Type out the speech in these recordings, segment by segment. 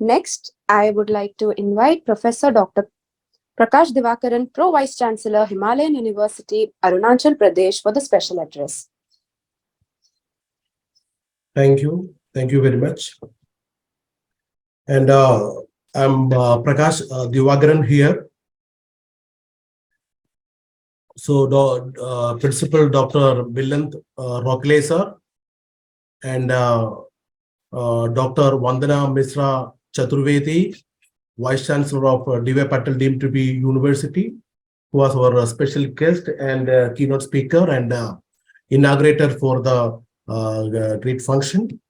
Next, I would like to invite Professor Dr. Prakash Divakaran, Pro Vice Chancellor, Himalayan University, Arunachal Pradesh, for the special address. Thank you. Thank you very much. And I'm Prakash Divakaran here. So, Principal Dr. Billant Rockley sir and Dr. Vandana Misra Chaturvedi, Vice Chancellor of D.Y. Patel deemed to be University, who was our special guest and keynote speaker and inaugurator for the great function,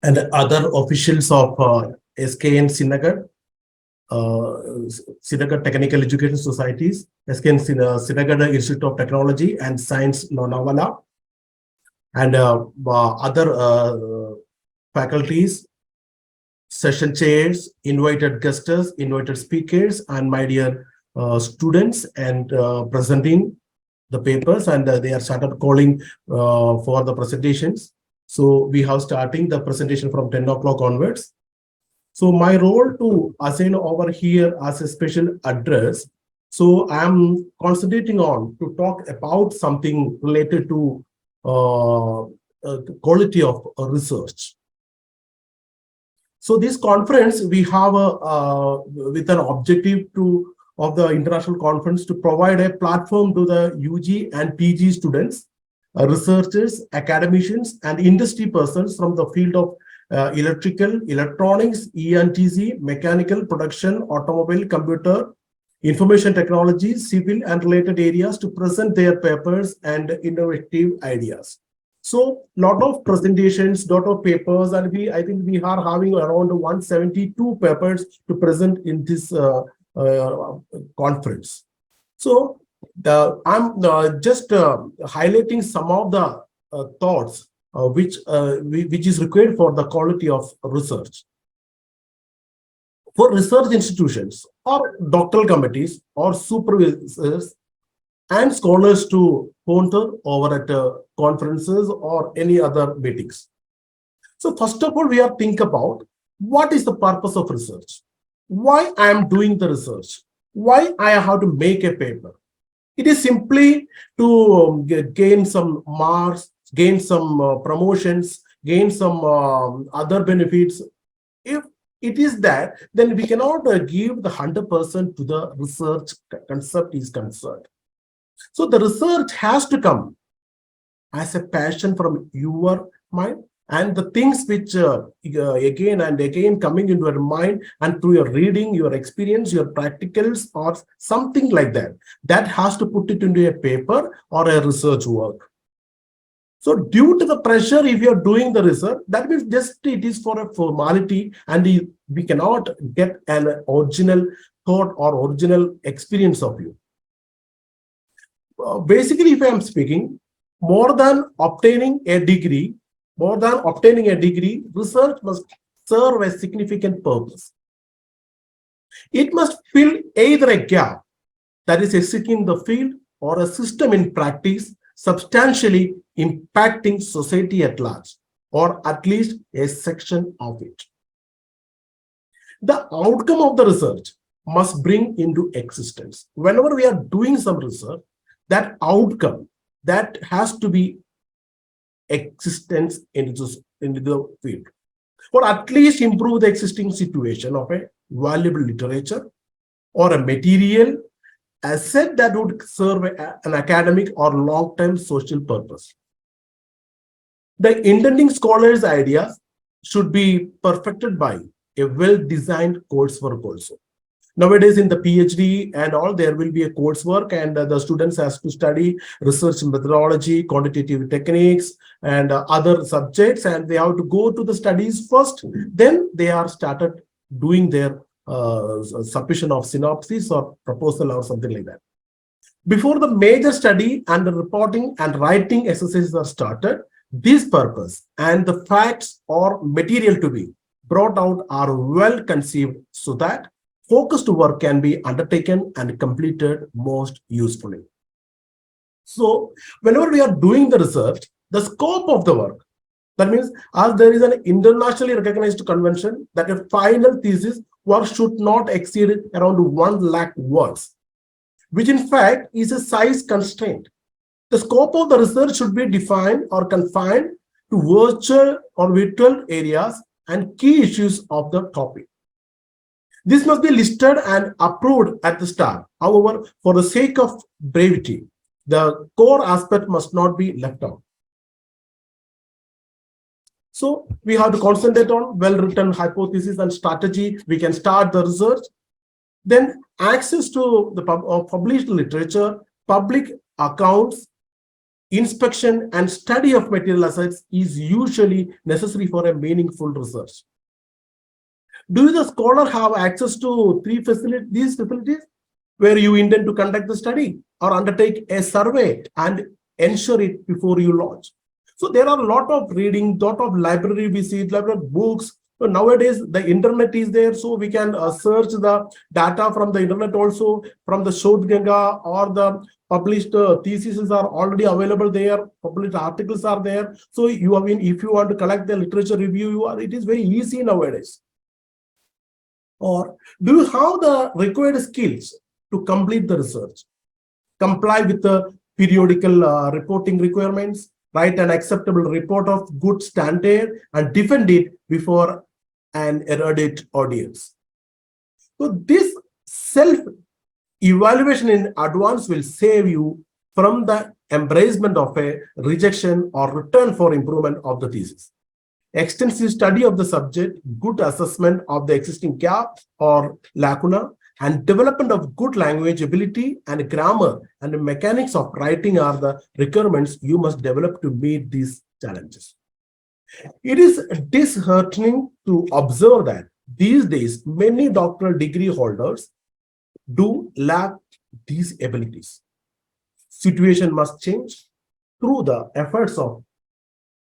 and other officials of SKN Srinagar, Srinagar Technical Education Societies, SKN Srinagar Institute of Technology and Science, Lonavala, and other faculties, session chairs, invited guests, invited speakers, and my dear students and presenting the papers, and they are started calling for the presentations. So we have starting the presentation from 10 o'clock onwards. So my role to assign over here as a special address. So I'm concentrating on to talk about something related to the quality of research. So this conference we have with an objective to of the international conference to provide a platform to the UG and PG students, researchers, academicians, and industry persons from the field of electrical, electronics, E&TC, mechanical, production, automobile, computer, information technology, civil, and related areas to present their papers and innovative ideas. So, lot of presentations, lot of papers, and I think we are having around 172 papers to present in this conference. So, I'm just highlighting some of the thoughts which is required for the quality of research. For research institutions or doctoral committees or supervisors and scholars to ponder over at conferences or any other meetings. So first of all, we are think about what is the purpose of research? Why I am doing the research? Why I have to make a paper? It is simply to gain some marks, gain some promotions, gain some other benefits. If it is that, then we cannot give the 100% to the research concept is concerned. So the research has to come as a passion from your mind, and the things which again and again coming into your mind and through your reading, your experience, your practicals or something like that, that has to put it into a paper or a research work. So due to the pressure, if you're doing the research, that means just it is for a formality and we cannot get an original thought or original experience of you. Basically, if I am speaking, more than obtaining a degree, research must serve a significant purpose. It must fill either a gap that is existing in the field or a system in practice substantially impacting society at large, or at least a section of it. The outcome of the research must bring into existence. Whenever we are doing some research, that outcome, that has to be existence into the field, or at least improve the existing situation of a valuable literature or a material asset that would serve an academic or long-term social purpose. The intending scholar's ideas should be perfected by a well-designed coursework also. Nowadays in the PhD and all, there will be a coursework and the students has to study research methodology, quantitative techniques, and other subjects, and they have to go to the studies first. Then they are started doing their submission of synopsis or proposal or something like that. Before the major study and the reporting and writing exercises are started, this purpose and the facts or material to be brought out are well conceived so that focused work can be undertaken and completed most usefully. So whenever we are doing the research, the scope of the work, That means, as there is an internationally recognized convention that a final thesis work should not exceed around 1 lakh words, which in fact is a size constraint. The scope of the research should be defined or confined to virtual areas and key issues of the topic. This must be listed and approved at the start. However, for the sake of brevity, the core aspect must not be left out. So we have to concentrate on well-written hypothesis and strategy. We can start the research. Then access to the published literature, public accounts, inspection and study of material assets is usually necessary for a meaningful research. Do the scholar have access to these facilities where you intend to conduct the study or undertake a survey and ensure it before you launch? So there are a lot of reading, lot of library visits, lot of books. So nowadays the internet is there, so we can search the data from the internet also, from the Shodh Ganga, or the published theses are already available there, published articles are there. So you have been, if you want to collect the literature review, it is very easy nowadays. Or do you have the required skills to complete the research, comply with the periodical reporting requirements, write an acceptable report of good standard, and defend it before an erudite audience? So this self-evaluation in advance will save you from the embracement of a rejection or return for improvement of the thesis. Extensive study of the subject, good assessment of the existing gap or lacuna, and development of good language ability and grammar and the mechanics of writing are the requirements you must develop to meet these challenges. It is disheartening to observe that these days many doctoral degree holders do lack these abilities. Situation must change through the efforts of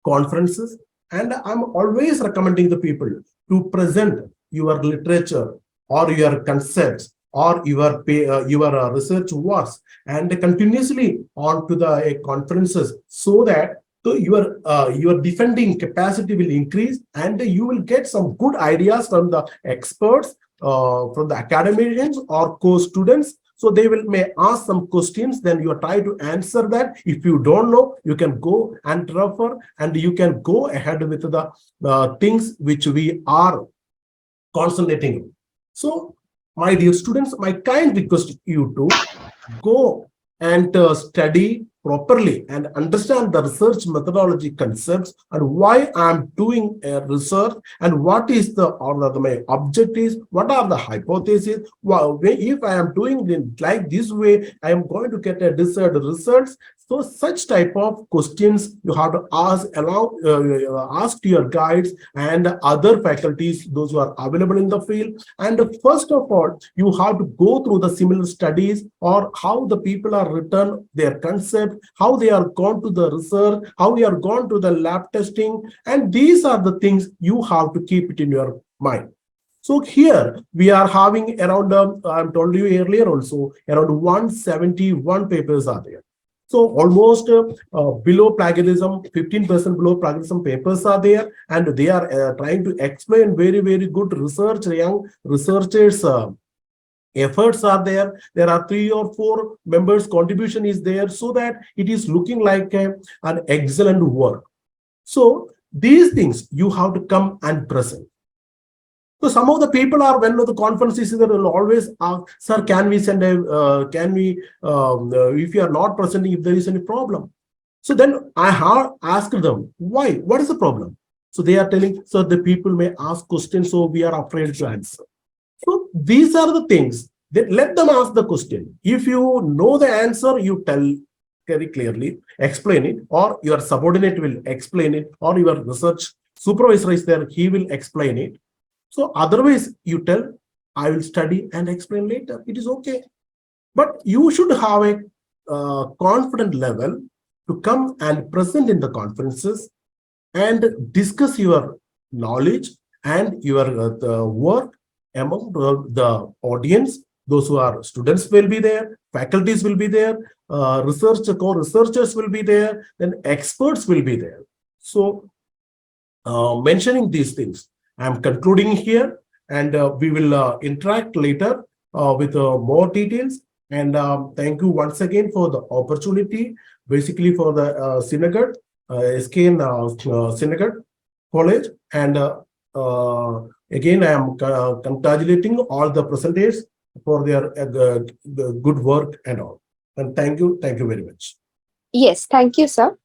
conferences, and I'm always recommending the people to present your literature or your concepts or your research works and continuously on to the conferences, so that your defending capacity will increase and you will get some good ideas from the experts, from the academicians or co-students. So they may ask some questions, then you try to answer that. If you don't know, you can go and refer, and you can go ahead with the things which we are concentrating on. So, my dear students, my kind request to you to go and study properly and understand the research methodology concepts and why I'm doing a research and what is my objectives, what are the hypotheses. Well, if I am doing it like this way, I am going to get a desired results. So such type of questions you have to ask ask to your guides and other faculties, those who are available in the field. And first of all, you have to go through the similar studies or how the people are written their concept, how they are gone to the research, how they are gone to the lab testing. And these are the things you have to keep it in your mind. So here we are having around, I told you earlier also, around 171 papers are there. So almost below plagiarism, 15% below plagiarism papers are there, and they are trying to explain very, very good research. Young researchers' efforts are there. There are 3 or 4 members' contribution is there, so that it is looking like an excellent work. So these things you have to come and present. So some of the people are, when the conference is there, will always ask, sir, can we send if you are not presenting, if there is any problem. So then I have asked them, why? What is the problem? So they are telling, so the people may ask questions, so we are afraid to answer. So these are the things that let them ask the question. If you know the answer, you tell very clearly, explain it, or your subordinate will explain it, or your research supervisor is there, he will explain it. So otherwise, you tell, I will study and explain later. It is okay. But you should have a confident level to come and present in the conferences and discuss your knowledge and your work among the audience. Those who are students will be there, faculties will be there, co-researchers will be there, then experts will be there. So mentioning these things. I'm concluding here, and we will interact later with more details. And thank you once again for the opportunity, basically for the synagogue, SKN Synagogue College. And again, I am congratulating all the presenters for their good work and all. And thank you very much. Yes, thank you, sir.